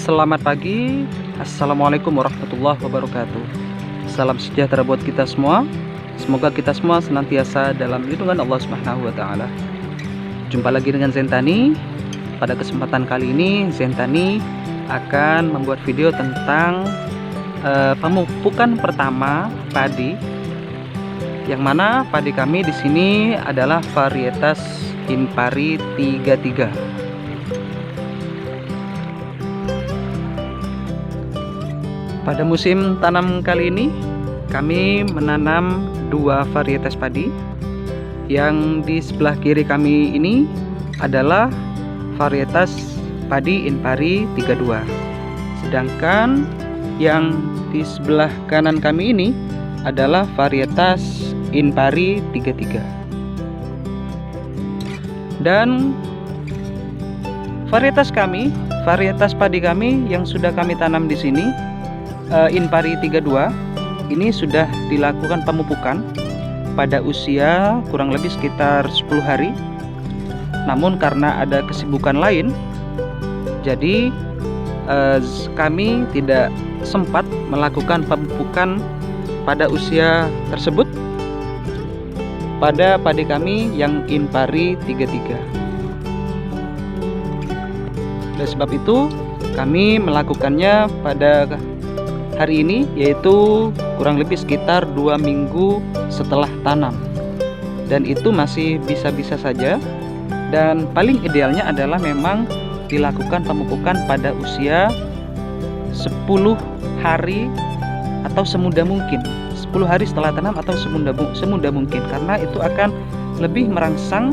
Selamat pagi, Assalamualaikum warahmatullahi wabarakatuh. Salam sejahtera buat kita semua. Semoga kita semua senantiasa dalam lindungan Allah Subhanahu wa Ta'ala. Jumpa lagi dengan Zentani. Pada kesempatan kali ini, Zentani akan membuat video tentang pemupukan pertama padi. Yang mana padi kami di sini adalah varietas Inpari 33. Pada musim tanam kali ini, kami menanam dua varietas padi. Yang di sebelah kiri kami ini adalah varietas padi Inpari 32. Sedangkan yang di sebelah kanan kami ini adalah varietas Inpari 33. Dan varietas padi kami yang sudah kami tanam di sini, Inpari 32 ini sudah dilakukan pemupukan pada usia kurang lebih sekitar 10 hari. Namun karena ada kesibukan lain, jadi kami tidak sempat melakukan pemupukan pada usia tersebut pada padi kami yang Inpari 33. Oleh sebab itu kami melakukannya pada hari ini, yaitu kurang lebih sekitar 2 minggu setelah tanam. Dan itu masih bisa-bisa saja. Dan paling idealnya adalah memang dilakukan pemupukan pada usia 10 hari atau semudah mungkin. 10 hari setelah tanam atau semudah mungkin, karena itu akan lebih merangsang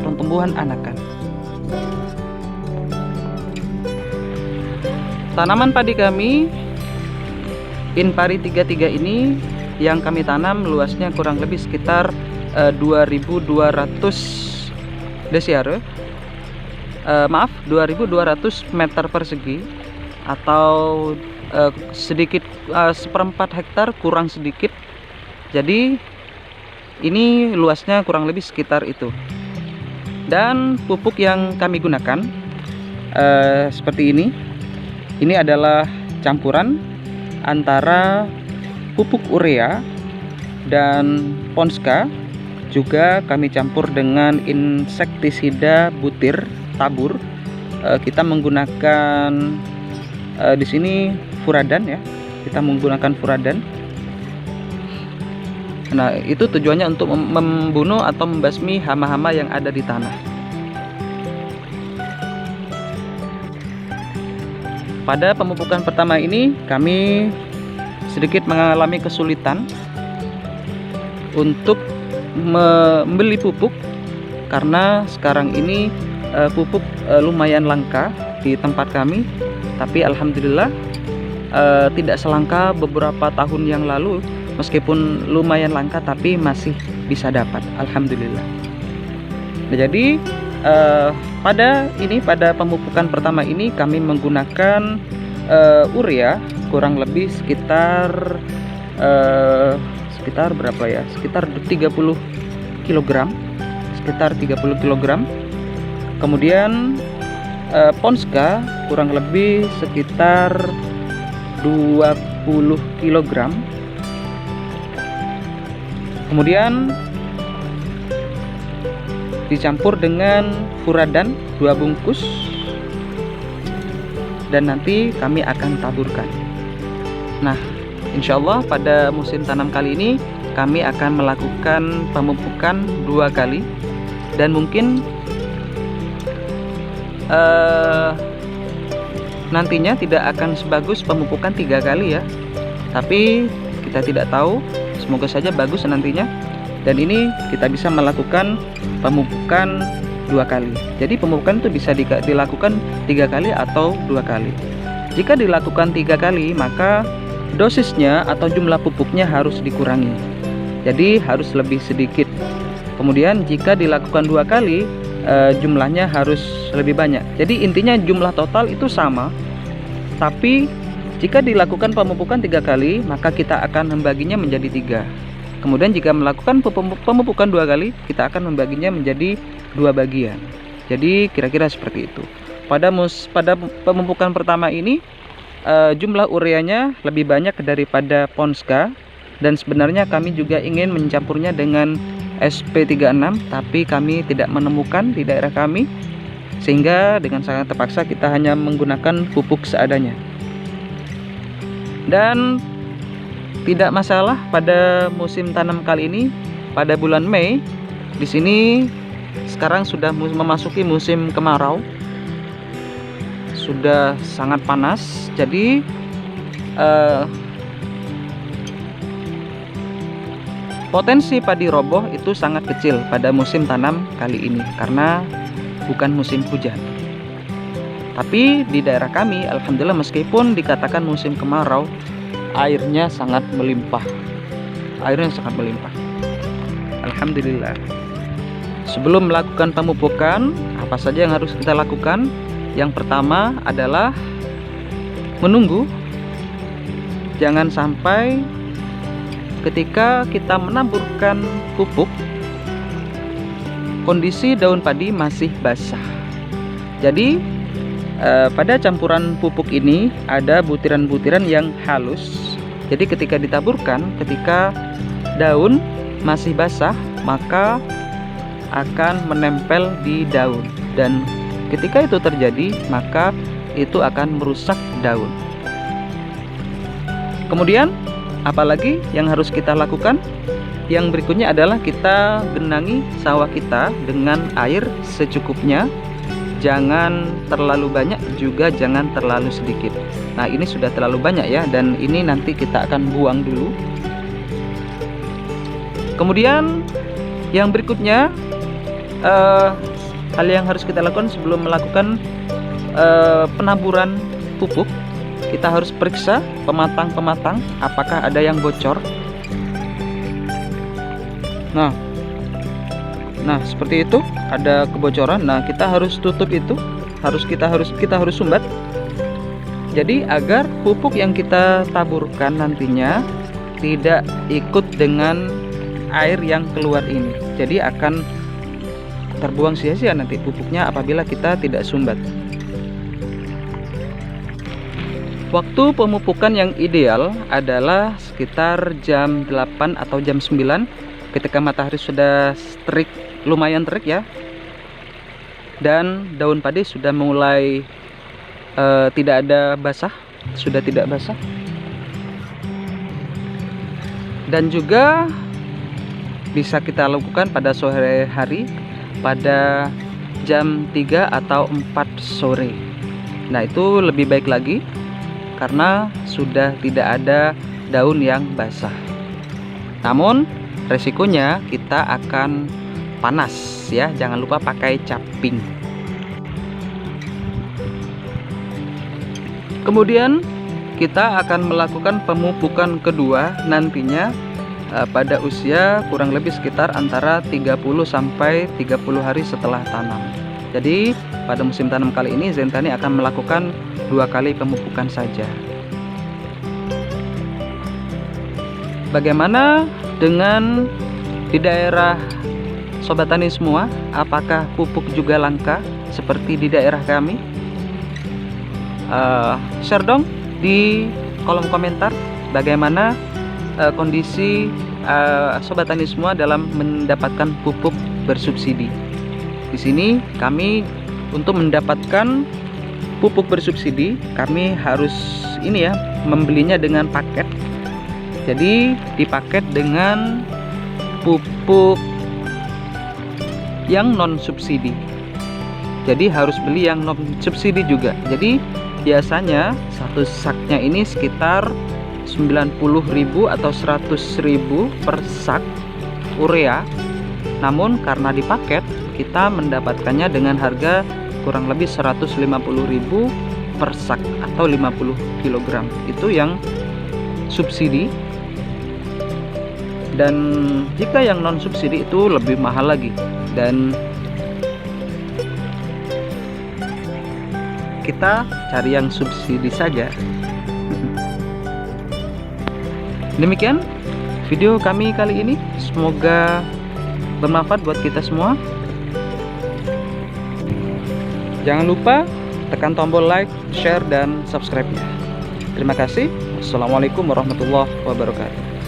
pertumbuhan anakan. Tanaman padi kami Inpari 33 ini yang kami tanam luasnya kurang lebih sekitar 2200 desiare. 2200 meter persegi atau sedikit seperempat hektar kurang sedikit. Jadi ini luasnya kurang lebih sekitar itu. Dan pupuk yang kami gunakan seperti ini. Ini adalah campuran antara pupuk urea dan Ponska. Juga kami campur dengan insektisida butir tabur. Kita menggunakan di sini furadan ya. Kita menggunakan furadan. Nah, itu tujuannya untuk membunuh atau membasmi hama-hama yang ada di tanah. Pada pemupukan pertama ini kami sedikit mengalami kesulitan untuk membeli pupuk, karena sekarang ini pupuk lumayan langka di tempat kami. Tapi alhamdulillah tidak selangka beberapa tahun yang lalu. Meskipun lumayan langka tapi masih bisa dapat, alhamdulillah. Nah, jadi pada pemupukan pertama ini kami menggunakan urea kurang lebih sekitar berapa ya? Sekitar 30 kg. Sekitar 30 kg. Kemudian Ponska kurang lebih sekitar 20 kg. Kemudian dicampur dengan furadan 2 bungkus, dan nanti kami akan taburkan. Nah, insya Allah pada musim tanam kali ini kami akan melakukan pemupukan 2 kali, dan mungkin nantinya tidak akan sebagus pemupukan 3 kali ya. Tapi kita tidak tahu, semoga saja bagus nantinya. Dan ini kita bisa melakukan pemupukan 2 kali. Jadi pemupukan itu bisa dilakukan 3 kali atau 2 kali. Jika dilakukan 3 kali, maka dosisnya atau jumlah pupuknya harus dikurangi. Jadi harus lebih sedikit. Kemudian jika dilakukan 2 kali, jumlahnya harus lebih banyak. Jadi intinya jumlah total itu sama. Tapi jika dilakukan pemupukan 3 kali, maka kita akan membaginya menjadi 3. Kemudian jika melakukan pemupukan 2 kali, kita akan membaginya menjadi 2 bagian. Jadi kira-kira seperti itu. pada pemupukan pertama ini jumlah ureanya lebih banyak daripada Ponska, dan sebenarnya kami juga ingin mencampurnya dengan SP36, tapi kami tidak menemukan di daerah kami, sehingga dengan sangat terpaksa kita hanya menggunakan pupuk seadanya. Dan tidak masalah pada musim tanam kali ini, pada bulan Mei di sini sekarang sudah memasuki musim kemarau, sudah sangat panas. Jadi potensi padi roboh itu sangat kecil pada musim tanam kali ini karena bukan musim hujan. Tapi di daerah kami, alhamdulillah, meskipun dikatakan musim kemarau, airnya sangat melimpah. Alhamdulillah. Sebelum melakukan pemupukan, apa saja yang harus kita lakukan? Yang pertama adalah menunggu. Jangan sampai ketika kita menaburkan pupuk, kondisi daun padi masih basah. Jadi pada campuran pupuk ini ada butiran-butiran yang halus. Jadi ketika ditaburkan, ketika daun masih basah, maka akan menempel di daun, dan ketika itu terjadi maka itu akan merusak daun. Kemudian apalagi yang harus kita lakukan? Yang berikutnya adalah kita genangi sawah kita dengan air secukupnya. Jangan terlalu banyak, juga jangan terlalu sedikit. Nah, ini sudah terlalu banyak ya, dan ini nanti kita akan buang dulu. Kemudian yang berikutnya, hal yang harus kita lakukan sebelum melakukan penaburan pupuk, kita harus periksa pematang-pematang apakah ada yang bocor. Nah seperti itu, ada kebocoran. Nah, kita harus tutup itu, kita harus sumbat. Jadi agar pupuk yang kita taburkan nantinya tidak ikut dengan air yang keluar ini. Jadi akan terbuang sia-sia nanti pupuknya apabila kita tidak sumbat. Waktu pemupukan yang ideal adalah sekitar jam 8 atau jam 9, ketika matahari sudah terik, lumayan terik ya, dan daun padi sudah mulai tidak ada basah, sudah tidak basah. Dan juga bisa kita lakukan pada sore hari, pada jam 3 atau 4 sore. Nah, itu lebih baik lagi karena sudah tidak ada daun yang basah. Namun resikonya kita akan panas ya, jangan lupa pakai caping. Kemudian kita akan melakukan pemupukan kedua nantinya pada usia kurang lebih sekitar antara 30 sampai 30 hari setelah tanam. Jadi pada musim tanam kali ini Zentani akan melakukan 2 kali pemupukan saja. Bagaimana dengan di daerah Sobat Tani semua? Apakah pupuk juga langka seperti di daerah kami? Share dong di kolom komentar bagaimana kondisi Sobat Tani semua dalam mendapatkan pupuk bersubsidi. Di sini kami untuk mendapatkan pupuk bersubsidi kami harus membelinya dengan paket. Jadi dipaket dengan pupuk yang non subsidi. Jadi harus beli yang non subsidi juga. Jadi biasanya satu saknya ini sekitar 90.000 atau 100.000 per sak urea. Namun karena dipaket, kita mendapatkannya dengan harga kurang lebih 150.000 per sak atau 50 kg. Itu yang subsidi. Dan jika yang non subsidi itu lebih mahal lagi, dan kita cari yang subsidi saja. Demikian video kami kali ini, semoga bermanfaat buat kita semua. Jangan lupa tekan tombol like, share, dan subscribe-nya. Terima kasih. Assalamualaikum warahmatullahi wabarakatuh.